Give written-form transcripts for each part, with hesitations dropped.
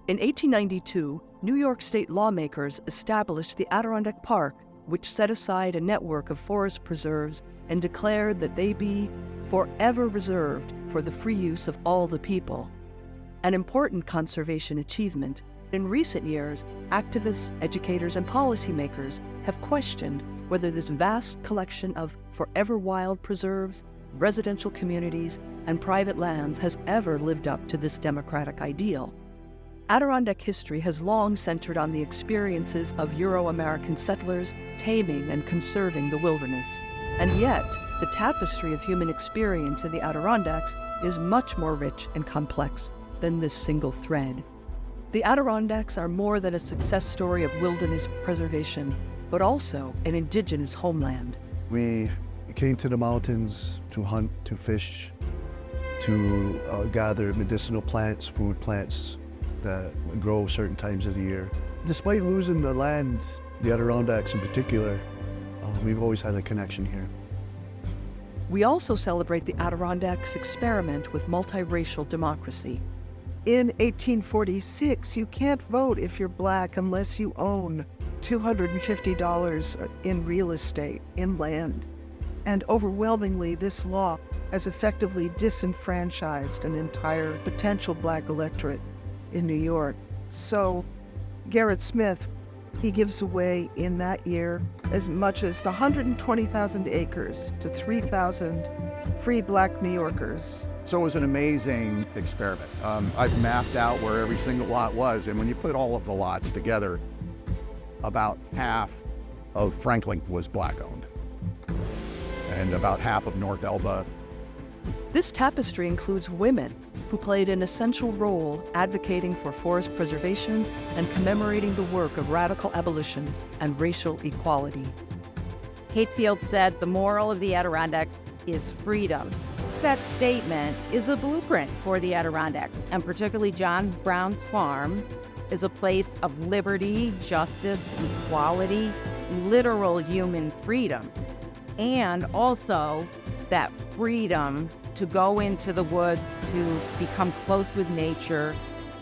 In 1892, New York State lawmakers established the Adirondack Park, which set aside a network of forest preserves and declared that they be forever reserved for the free use of all the people. An important conservation achievement. In recent years, activists, educators, and policymakers have questioned whether this vast collection of forever wild preserves, residential communities, and private lands has ever lived up to this democratic ideal. Adirondack history has long centered on the experiences of Euro-American settlers taming and conserving the wilderness. And yet, the tapestry of human experience in the Adirondacks is much more rich and complex than this single thread. The Adirondacks are more than a success story of wilderness preservation, but also an indigenous homeland. We came to the mountains to hunt, to fish, to gather medicinal plants, food plants that grow certain times of the year. Despite losing the land, the Adirondacks in particular, we've always had a connection here. We also celebrate the Adirondacks' experiment with multiracial democracy. In 1846, you can't vote if you're Black unless you own $250 in real estate, in land. And overwhelmingly, this law has effectively disenfranchised an entire potential Black electorate in New York. So Garrett Smith, he gives away in that year as much as 120,000 acres to 3,000 free Black New Yorkers. So it was an amazing experiment. I've mapped out where every single lot was, and when you put all of the lots together, about half of Franklin was Black owned, and about half of North Elba. This tapestry includes women who played an essential role advocating for forest preservation and commemorating the work of radical abolition and racial equality. Hatfield said the moral of the Adirondacks is freedom. That statement is a blueprint for the Adirondacks, and particularly John Brown's farm is a place of liberty, justice, equality, literal human freedom, and also that freedom to go into the woods, to become close with nature.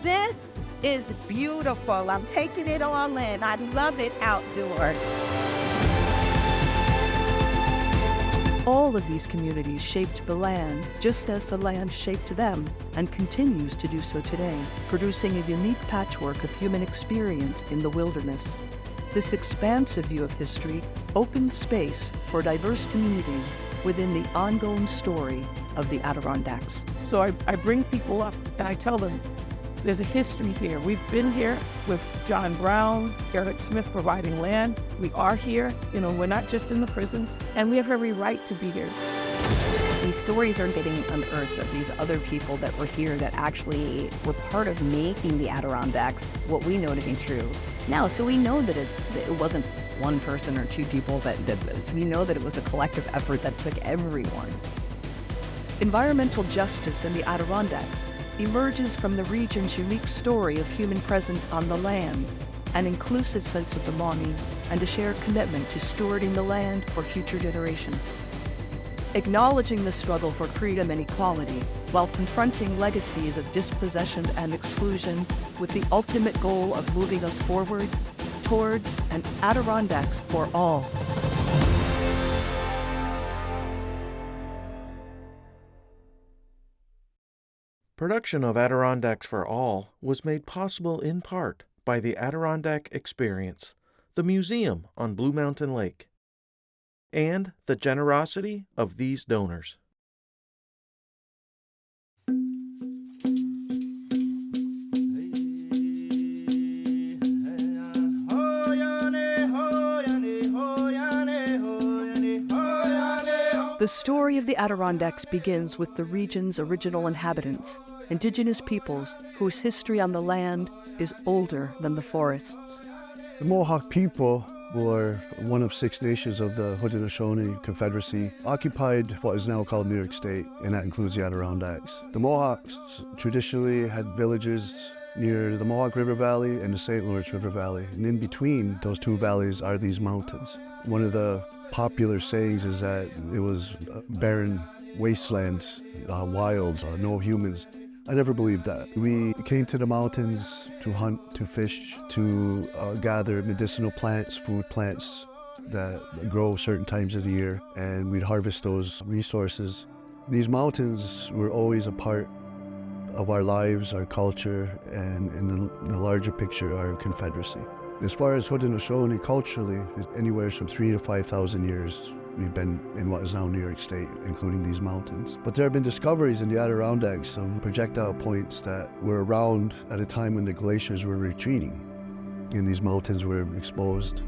This is beautiful. I'm taking it all in. I love it outdoors. All of these communities shaped the land just as the land shaped them and continues to do so today, producing a unique patchwork of human experience in the wilderness. This expansive view of history opens space for diverse communities within the ongoing story of the Adirondacks. So I bring people up and I tell them, there's a history here. We've been here with John Brown, Garrett Smith providing land. We are here. We're not just in the prisons, and we have every right to be here. These stories are getting unearthed of these other people that were here that actually were part of making the Adirondacks what we know to be true now. So we know that it wasn't one person or two people that did this. We know that it was a collective effort that took everyone. Environmental justice in the Adirondacks emerges from the region's unique story of human presence on the land, an inclusive sense of belonging, and a shared commitment to stewarding the land for future generations. Acknowledging the struggle for freedom and equality while confronting legacies of dispossession and exclusion with the ultimate goal of moving us forward towards an Adirondacks for all. Production of Adirondacks for All was made possible in part by the Adirondack Experience, the museum on Blue Mountain Lake, and the generosity of these donors. The story of the Adirondacks begins with the region's original inhabitants, Indigenous peoples whose history on the land is older than the forests. The Mohawk people were one of 6 nations of the Haudenosaunee Confederacy, occupied what is now called New York State, and that includes the Adirondacks. The Mohawks traditionally had villages near the Mohawk River Valley and the St. Lawrence River Valley, and in between those 2 valleys are these mountains. One of the popular sayings is that it was barren wastelands, wild, no humans. I never believed that. We came to the mountains to hunt, to fish, to gather medicinal plants, food plants that grow certain times of the year, and we'd harvest those resources. These mountains were always a part of our lives, our culture, and in the larger picture, our confederacy. As far as Haudenosaunee culturally, it's anywhere from 3,000 to 5,000 years we've been in what is now New York State, including these mountains. But there have been discoveries in the Adirondacks of projectile points that were around at a time when the glaciers were retreating and these mountains were exposed.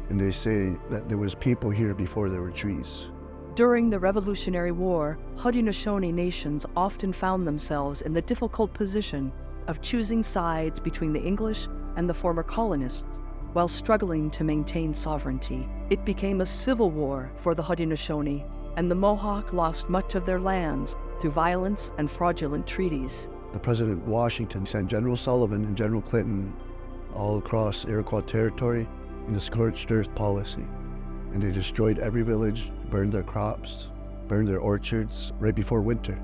And they say that there was people here before there were trees. During the Revolutionary War, Haudenosaunee nations often found themselves in the difficult position of choosing sides between the English and the former colonists while struggling to maintain sovereignty. It became a civil war for the Haudenosaunee, and the Mohawk lost much of their lands through violence and fraudulent treaties. The President Washington sent General Sullivan and General Clinton all across Iroquois territory in a scorched earth policy. And they destroyed every village, burned their crops, burned their orchards right before winter.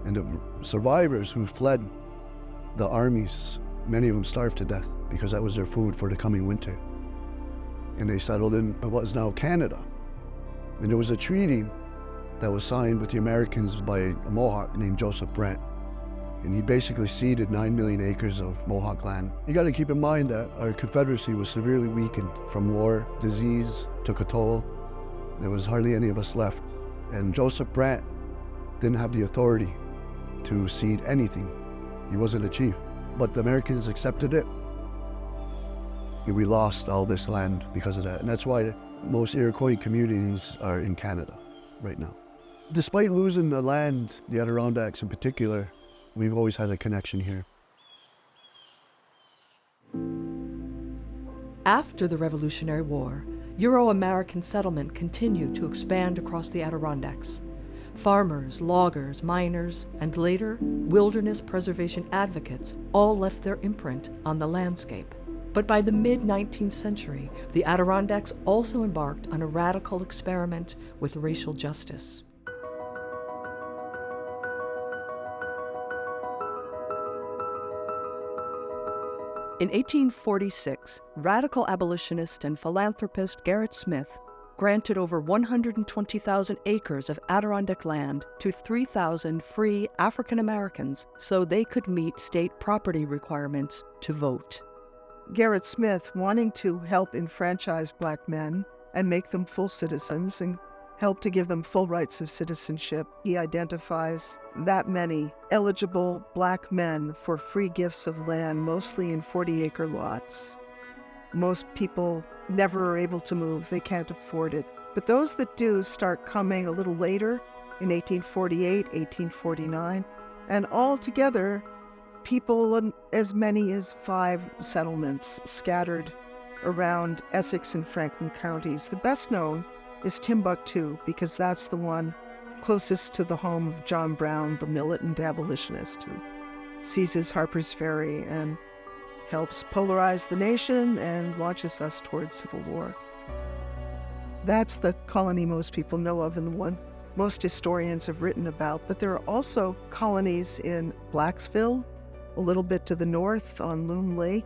And the survivors who fled the armies, many of them starved to death because that was their food for the coming winter. And they settled in what is now Canada. And there was a treaty that was signed with the Americans by a Mohawk named Joseph Brant. And he basically ceded 9 million acres of Mohawk land. You got to keep in mind that our Confederacy was severely weakened from war. Disease took a toll. There was hardly any of us left. And Joseph Brant didn't have the authority to cede anything. He wasn't a chief. But the Americans accepted it. And we lost all this land because of that. And that's why most Iroquois communities are in Canada right now. Despite losing the land, the Adirondacks in particular, we've always had a connection here. After the Revolutionary War, Euro-American settlement continued to expand across the Adirondacks. Farmers, loggers, miners, and later, wilderness preservation advocates all left their imprint on the landscape. But by the mid-19th century, the Adirondacks also embarked on a radical experiment with racial justice. In 1846, radical abolitionist and philanthropist Gerrit Smith granted over 120,000 acres of Adirondack land to 3,000 free African Americans so they could meet state property requirements to vote. Gerrit Smith, wanting to help enfranchise Black men and make them full citizens and help to give them full rights of citizenship, he identifies that many eligible Black men for free gifts of land, mostly in 40-acre lots. Most people never are able to move. They can't afford it. But those that do start coming a little later, in 1848, 1849, and altogether, people in as many as 5 settlements scattered around Essex and Franklin counties. The best known is Timbuktu, because that's the one closest to the home of John Brown, the militant abolitionist who seizes Harper's Ferry and helps polarize the nation and launches us towards civil war. That's the colony most people know of and the one most historians have written about. But there are also colonies in Blacksville, a little bit to the north on Loon Lake,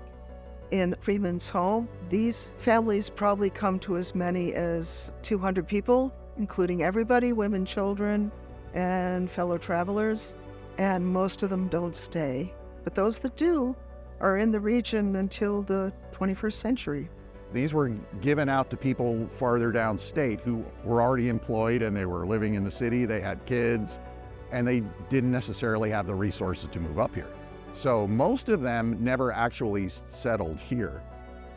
in Freeman's Home. These families probably come to as many as 200 people, including everybody, women, children, and fellow travelers, and most of them don't stay. But those that do are in the region until the 21st century. These were given out to people farther downstate who were already employed and they were living in the city, they had kids, and they didn't necessarily have the resources to move up here. So most of them never actually settled here,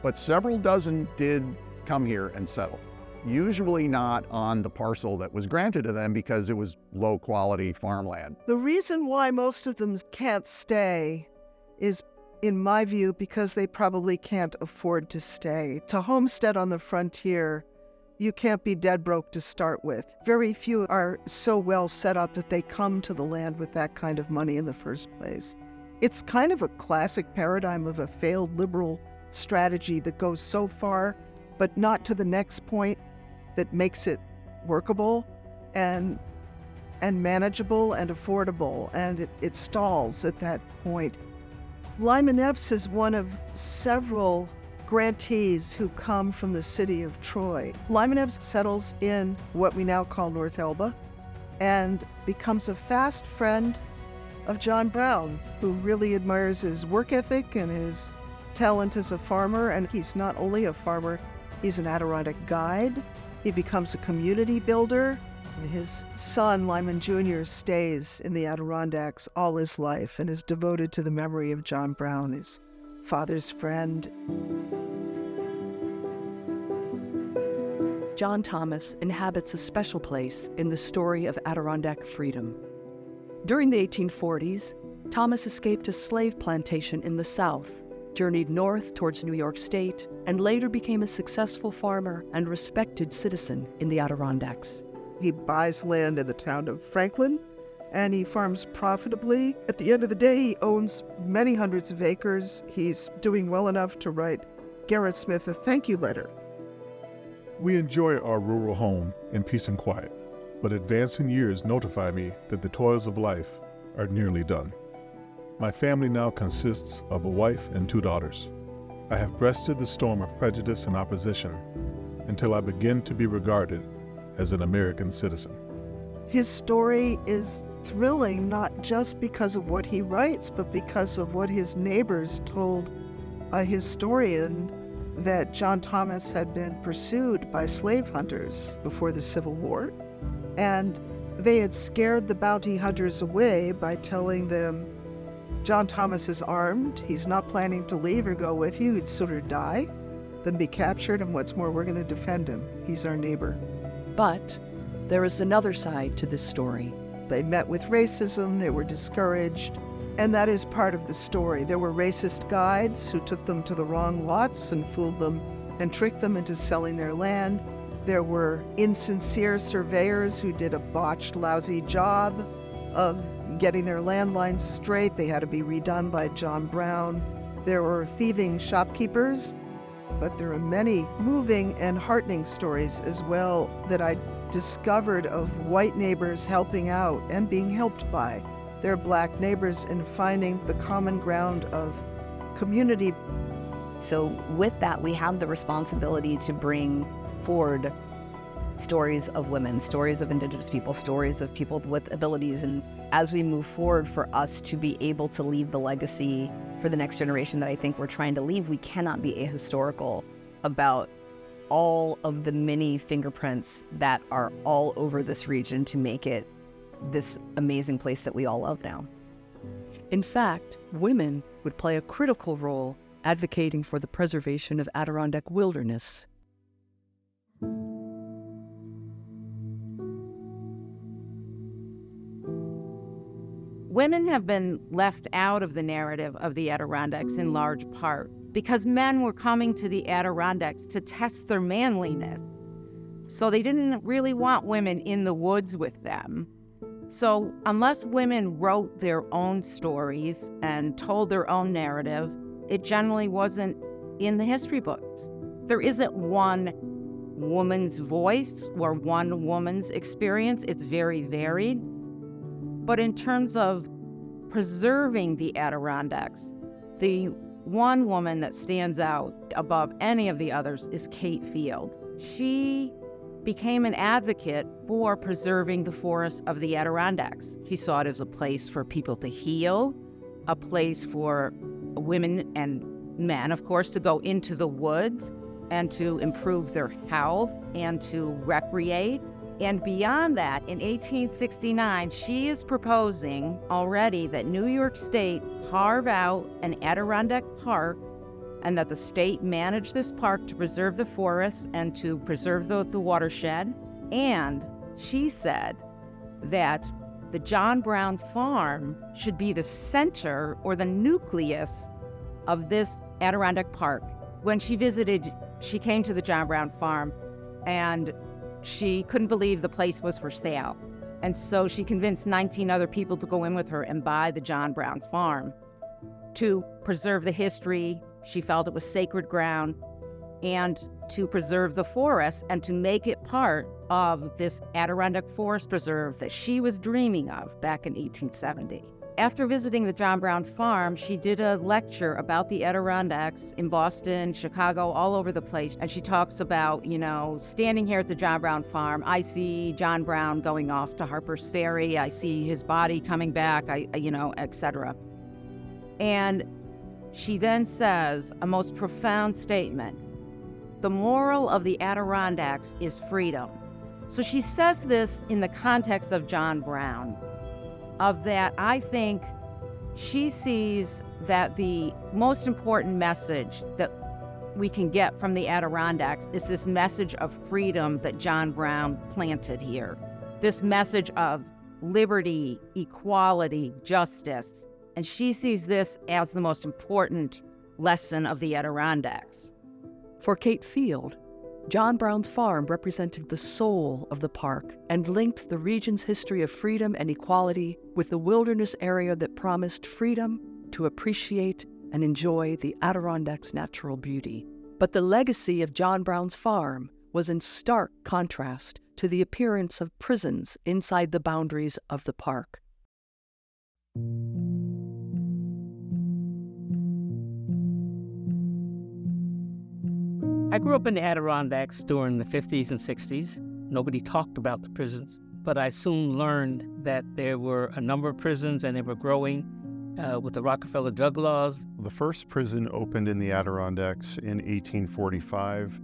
but several dozen did come here and settle. Usually not on the parcel that was granted to them because it was low quality farmland. The reason why most of them can't stay is, in my view, because they probably can't afford to stay. To homestead on the frontier, you can't be dead broke to start with. Very few are so well set up that they come to the land with that kind of money in the first place. It's kind of a classic paradigm of a failed liberal strategy that goes so far, but not to the next point that makes it workable. And and manageable and affordable, and it stalls at that point. Lyman Epps is one of several grantees who come from the city of Troy. Lyman Epps settles in what we now call North Elba and becomes a fast friend of John Brown, who really admires his work ethic and his talent as a farmer. And he's not only a farmer, he's an Adirondack guide. He becomes a community builder. And his son, Lyman Jr., stays in the Adirondacks all his life and is devoted to the memory of John Brown, his father's friend. John Thomas inhabits a special place in the story of Adirondack freedom. During the 1840s, Thomas escaped a slave plantation in the South, journeyed north towards New York State, and later became a successful farmer and respected citizen in the Adirondacks. He buys land in the town of Franklin, and he farms profitably. At the end of the day, he owns many hundreds of acres. He's doing well enough to write Garrett Smith a thank you letter. We enjoy our rural home in peace and quiet, but advancing years notify me that the toils of life are nearly done. My family now consists of a wife and 2 daughters. I have breasted the storm of prejudice and opposition until I begin to be regarded as an American citizen. His story is thrilling not just because of what he writes, but because of what his neighbors told a historian that John Thomas had been pursued by slave hunters before the Civil War. And they had scared the bounty hunters away by telling them, John Thomas is armed, he's not planning to leave or go with you, he'd sooner die than be captured, and what's more, we're going to defend him. He's our neighbor. But there is another side to this story. They met with racism, they were discouraged, and that is part of the story. There were racist guides who took them to the wrong lots and fooled them and tricked them into selling their land. There were insincere surveyors who did a botched, lousy job of getting their land lines straight. They had to be redone by John Brown. There were thieving shopkeepers, but there are many moving and heartening stories as well that I discovered of white neighbors helping out and being helped by their black neighbors and finding the common ground of community. So with that, we have the responsibility to bring forward stories of women, stories of Indigenous people, stories of people with abilities. And as we move forward, for us to be able to leave the legacy for the next generation that I think we're trying to leave, we cannot be ahistorical about all of the many fingerprints that are all over this region to make it this amazing place that we all love now. In fact, women would play a critical role advocating for the preservation of Adirondack wilderness. Women have been left out of the narrative of the Adirondacks in large part because men were coming to the Adirondacks to test their manliness. So they didn't really want women in the woods with them. So unless women wrote their own stories and told their own narrative, it generally wasn't in the history books. There isn't one woman's voice or one woman's experience. It's very varied. But in terms of preserving the Adirondacks, the one woman that stands out above any of the others is Kate Field. She became an advocate for preserving the forests of the Adirondacks. She saw it as a place for people to heal, a place for women and men, of course, to go into the woods and to improve their health and to recreate. And beyond that, in 1869, she is proposing already that New York State carve out an Adirondack Park and that the state manage this park to preserve the forests and to preserve the watershed. And she said that the John Brown farm should be the center or the nucleus of this Adirondack Park. When she visited, she came to the John Brown farm and she couldn't believe the place was for sale. And so she convinced 19 other people to go in with her and buy the John Brown farm to preserve the history. She felt it was sacred ground. And to preserve the forest and to make it part of this Adirondack Forest Preserve that she was dreaming of back in 1870. After visiting the John Brown farm, she did a lecture about the Adirondacks in Boston, Chicago, all over the place. And she talks about, standing here at the John Brown farm, I see John Brown going off to Harper's Ferry. I see his body coming back, etc. And she then says a most profound statement. The moral of the Adirondacks is freedom. So she says this in the context of John Brown. Of that, I think she sees that the most important message that we can get from the Adirondacks is this message of freedom that John Brown planted here. This message of liberty, equality, justice. And she sees this as the most important lesson of the Adirondacks. For Kate Field, John Brown's farm represented the soul of the park and linked the region's history of freedom and equality with the wilderness area that promised freedom to appreciate and enjoy the Adirondacks' natural beauty. But the legacy of John Brown's farm was in stark contrast to the appearance of prisons inside the boundaries of the park. I grew up in the Adirondacks during the 50s and 60s. Nobody talked about the prisons, but I soon learned that there were a number of prisons and they were growing with the Rockefeller drug laws. The first prison opened in the Adirondacks in 1845.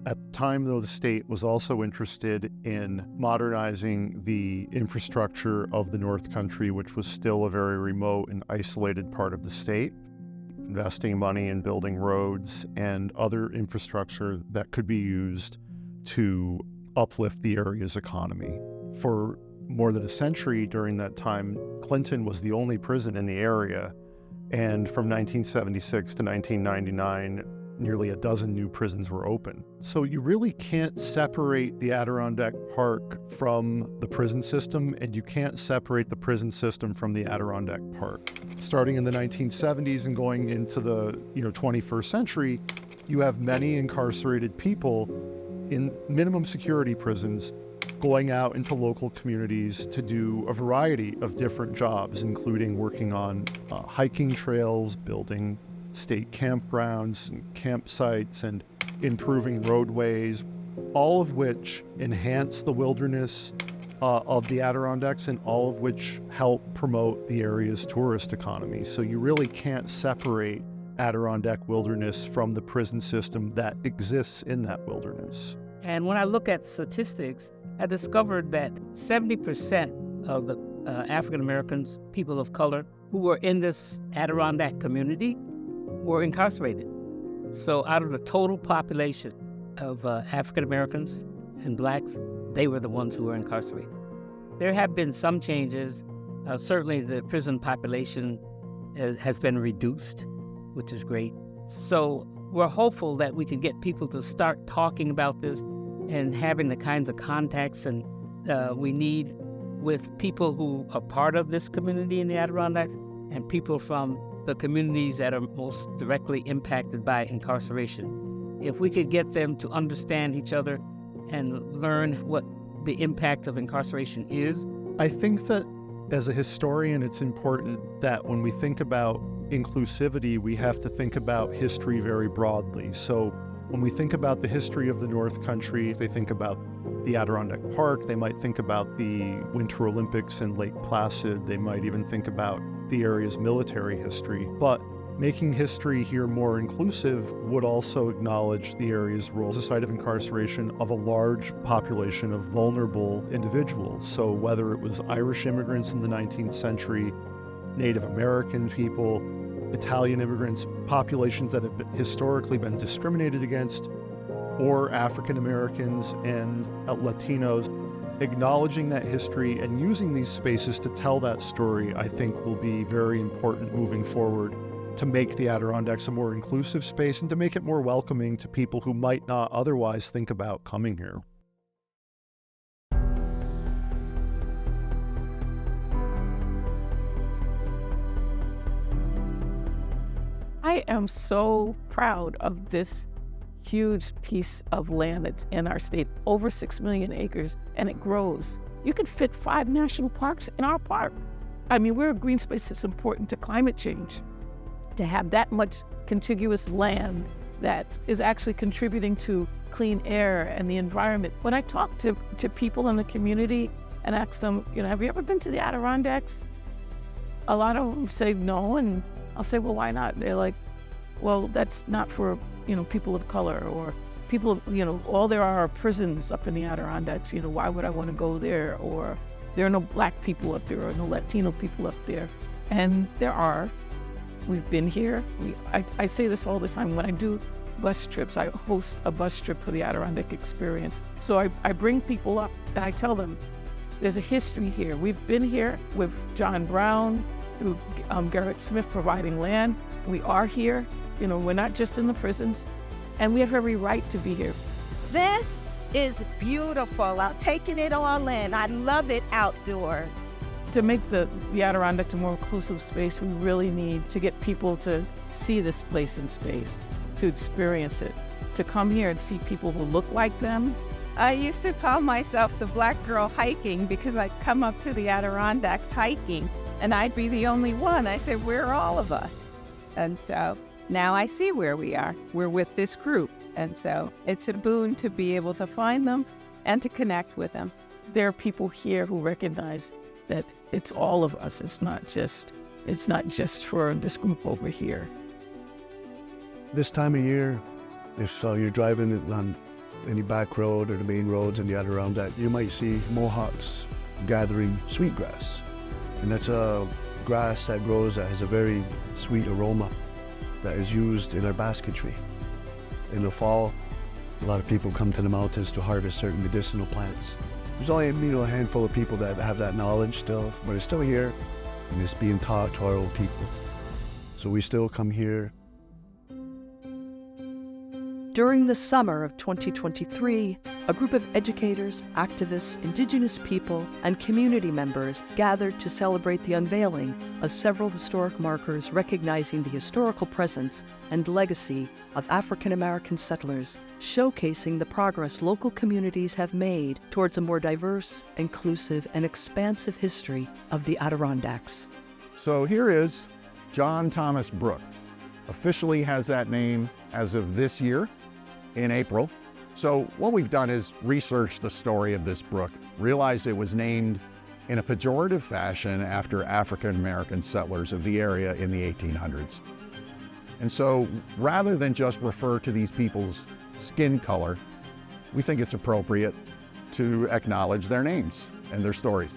At the time, though, the state was also interested in modernizing the infrastructure of the North Country, which was still a very remote and isolated part of the state, investing money in building roads and other infrastructure that could be used to uplift the area's economy. For more than a century during that time, Clinton was the only prison in the area, and from 1976 to 1999, nearly a dozen new prisons were open. So you really can't separate the Adirondack Park from the prison system, and you can't separate the prison system from the Adirondack Park. Starting in the 1970s and going into the 21st century, you have many incarcerated people in minimum security prisons going out into local communities to do a variety of different jobs, including working on hiking trails, building state campgrounds and campsites, and improving roadways, all of which enhance the wilderness of the Adirondacks and all of which help promote the area's tourist economy. So you really can't separate Adirondack wilderness from the prison system that exists in that wilderness. And when I look at statistics, I discovered that 70% of the African Americans, people of color, who were in this Adirondack community were incarcerated. So out of the total population of African Americans and blacks, they were the ones who were incarcerated. There have been some changes. Certainly the prison population has been reduced, which is great. So we're hopeful that we can get people to start talking about this and having the kinds of contacts and we need with people who are part of this community in the Adirondacks and people from the communities that are most directly impacted by incarceration. If we could get them to understand each other and learn what the impact of incarceration is. I think that as a historian, it's important that when we think about inclusivity, we have to think about history very broadly. So when we think about the history of the North Country, they think about the Adirondack Park, they might think about the Winter Olympics in Lake Placid, they might even think about the area's military history. But making history here more inclusive would also acknowledge the area's role as a site of incarceration of a large population of vulnerable individuals. So whether it was Irish immigrants in the 19th century, Native American people, Italian immigrants, populations that have historically been discriminated against, or African Americans and Latinos, acknowledging that history and using these spaces to tell that story, I think will be very important moving forward to make the Adirondacks a more inclusive space and to make it more welcoming to people who might not otherwise think about coming here. I am so proud of this huge piece of land that's in our state, over 6 million acres, and it grows. You could fit 5 national parks in our park. I mean, we're a green space that's important to climate change. To have that much contiguous land that is actually contributing to clean air and the environment. When I talk to people in the community and ask them, have you ever been to the Adirondacks? A lot of them say no, and I'll say, well, why not? They're like, well, that's not for, people of color, or people, all there are prisons up in the Adirondacks, why would I want to go there? Or there are no black people up there, or no Latino people up there. And there are. We've been here. I say this all the time. When I do bus trips, I host a bus trip for the Adirondack Experience. So I bring people up and I tell them, there's a history here. We've been here with John Brown, through Garrett Smith providing land. We are here. We're not just in the prisons, and we have every right to be here. This is beautiful. I'm taking it all in. I love it outdoors. To make the Adirondack a more inclusive space, we really need to get people to see this place in space, to experience it, to come here and see people who look like them. I used to call myself the black girl hiking because I'd come up to the Adirondacks hiking and I'd be the only one. I said, where are all of us? And so now I see where we are. We're with this group. And so it's a boon to be able to find them and to connect with them. There are people here who recognize that it's all of us. It's not just for this group over here. This time of year, if you're driving on any back road or the main roads in the Adirondack, you might see Mohawks gathering sweetgrass. And that's a grass that grows that has a very sweet aroma that is used in our basketry. In the fall, a lot of people come to the mountains to harvest certain medicinal plants. There's only a handful of people that have that knowledge still, but it's still here, and it's being taught to our old people. So we still come here. During the summer of 2023, a group of educators, activists, Indigenous people, and community members gathered to celebrate the unveiling of several historic markers recognizing the historical presence and legacy of African American settlers, showcasing the progress local communities have made towards a more diverse, inclusive, and expansive history of the Adirondacks. So here is John Thomas Brook. Officially has that name as of this year in April. So what we've done is research the story of this brook, realize it was named in a pejorative fashion after African American settlers of the area in the 1800s. And so rather than just refer to these people's skin color, we think it's appropriate to acknowledge their names and their stories.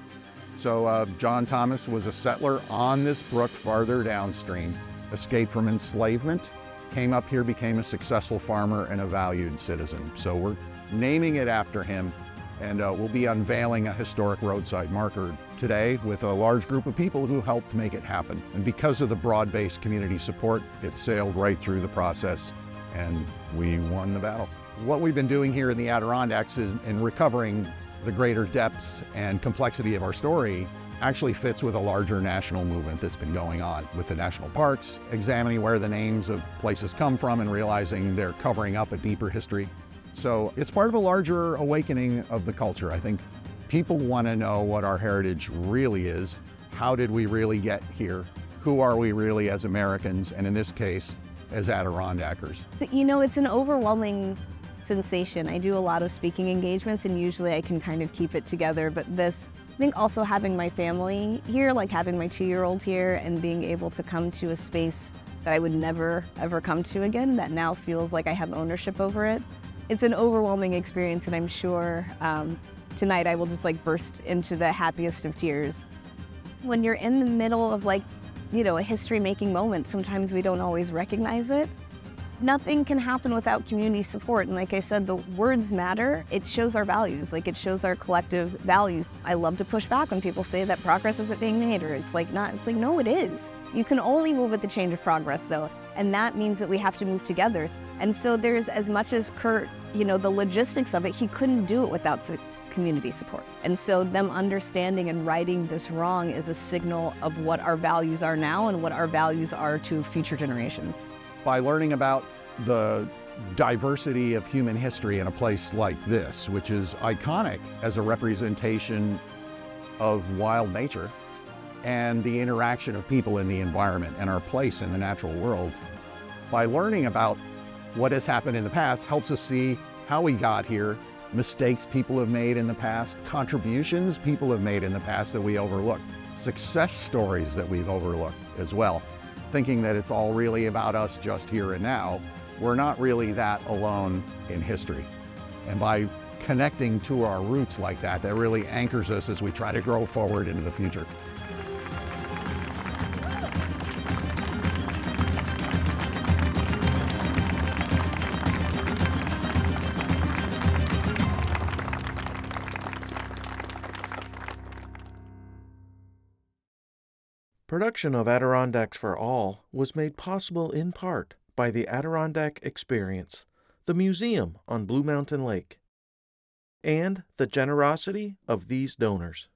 So John Thomas was a settler on this brook farther downstream, escaped from enslavement, came up here, became a successful farmer and a valued citizen. So we're naming it after him, and we'll be unveiling a historic roadside marker today with a large group of people who helped make it happen. And because of the broad-based community support, it sailed right through the process, and we won the battle. What we've been doing here in the Adirondacks is in recovering the greater depths and complexity of our story actually fits with a larger national movement that's been going on with the national parks, examining where the names of places come from and realizing they're covering up a deeper history. So it's part of a larger awakening of the culture. I think people want to know what our heritage really is. How did we really get here? Who are we really as Americans? And in this case, as Adirondackers. It's an overwhelming sensation. I do a lot of speaking engagements and usually I can kind of keep it together, but I think also having my family here, like having my 2-year-old here and being able to come to a space that I would never ever come to again, that now feels like I have ownership over it. It's an overwhelming experience, and I'm sure tonight I will just burst into the happiest of tears. When you're in the middle of a history-making moment, sometimes we don't always recognize it. Nothing can happen without community support. And like I said, the words matter. It shows our values, it shows our collective values. I love to push back when people say that progress isn't being made, or no, it is. You can only move at the change of progress though. And that means that we have to move together. And so there's, as much as Kurt, the logistics of it, he couldn't do it without community support. And so them understanding and righting this wrong is a signal of what our values are now and what our values are to future generations. By learning about the diversity of human history in a place like this, which is iconic as a representation of wild nature and the interaction of people in the environment and our place in the natural world. By learning about what has happened in the past helps us see how we got here, mistakes people have made in the past, contributions people have made in the past that we overlooked, success stories that we've overlooked as well. Thinking that it's all really about us just here and now, we're not really that alone in history. And by connecting to our roots like that, that really anchors us as we try to grow forward into the future. Production of Adirondacks For All was made possible in part by the Adirondack Experience, the museum on Blue Mountain Lake, and the generosity of these donors.